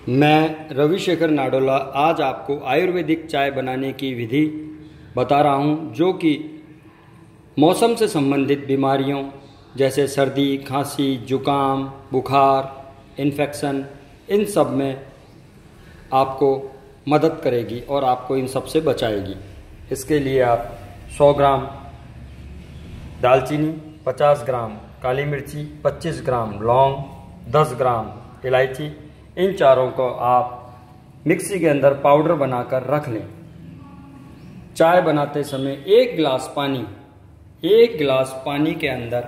मैं रविशेखर नाडोला आज आपको आयुर्वेदिक चाय बनाने की विधि बता रहा हूं, जो कि मौसम से संबंधित बीमारियों जैसे सर्दी, खांसी, जुकाम, बुखार, इन्फेक्शन, इन सब में आपको मदद करेगी और आपको इन सब से बचाएगी। इसके लिए आप 100 ग्राम दालचीनी, 50 ग्राम काली मिर्ची, 25 ग्राम लौंग, 10 ग्राम इलायची, इन चारों को आप मिक्सी के अंदर पाउडर बनाकर रख लें। चाय बनाते समय एक गिलास पानी के अंदर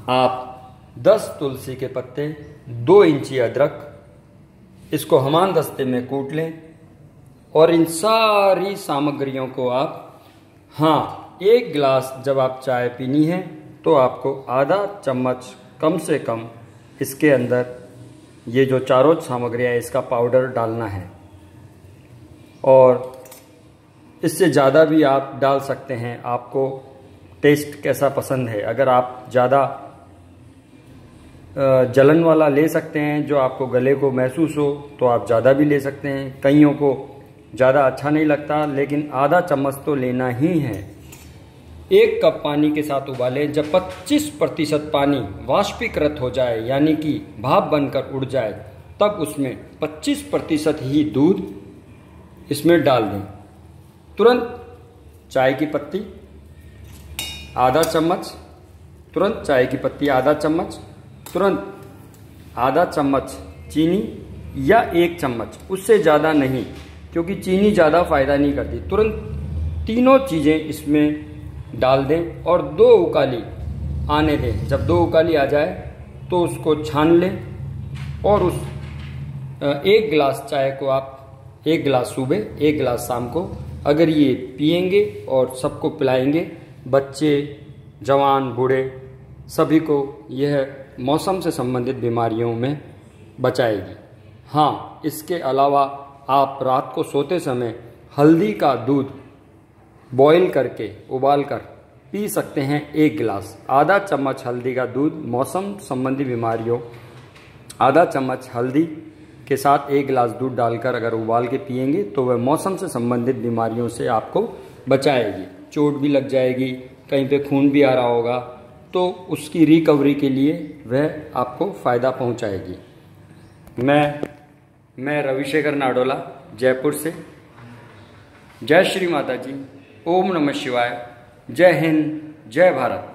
आप 10 तुलसी के पत्ते, 2 इंची अदरक, इसको हमान दस्ते में कूट लें और इन सारी सामग्रियों को आप एक गिलास जब आप चाय पीनी है तो आपको आधा चम्मच कम से कम इसके अंदर ये जो चारों सामग्रियाँ इसका पाउडर डालना है, और इससे ज़्यादा भी आप डाल सकते हैं। आपको टेस्ट कैसा पसंद है, अगर आप ज़्यादा जलन वाला ले सकते हैं जो आपको गले को महसूस हो तो आप ज़्यादा भी ले सकते हैं। कईयों को ज़्यादा अच्छा नहीं लगता, लेकिन आधा चम्मच तो लेना ही है। 1 कप पानी के साथ उबालें। जब 25% पानी वाष्पीकृत हो जाए, यानी कि भाप बनकर उड़ जाए, तब उसमें 25% ही दूध इसमें डाल दें। तुरंत चाय की पत्ती आधा चम्मच, तुरंत चाय की पत्ती आधा चम्मच, तुरंत आधा चम्मच चीनी या 1 चम्मच, उससे ज़्यादा नहीं, क्योंकि चीनी ज़्यादा फ़ायदा नहीं करती। तुरंत तीनों चीज़ें इसमें डाल दें और 2 उकाली आने दें। जब 2 उकाली आ जाए तो उसको छान लें और उस 1 गिलास चाय को आप 1 गिलास सुबह, 1 गिलास शाम को अगर ये पिएंगे और सबको पिलाएंगे, बच्चे, जवान, बूढ़े, सभी को यह मौसम से संबंधित बीमारियों में बचाएगी। हाँ, इसके अलावा आप रात को सोते समय हल्दी का दूध बॉईल करके, उबाल कर पी सकते हैं 1 गिलास। आधा चम्मच हल्दी का दूध मौसम संबंधी बीमारियों, आधा चम्मच हल्दी के साथ 1 गिलास दूध डालकर अगर उबाल के पिएंगे तो वह मौसम से संबंधित बीमारियों से आपको बचाएगी। चोट भी लग जाएगी, कहीं पे खून भी आ रहा होगा तो उसकी रिकवरी के लिए वह आपको फ़ायदा पहुंचाएगी। मैं रविशेखर नाडोला, जयपुर से। जय श्री माता जी। ओम नमः शिवाय। जय हिंद, जय भारत।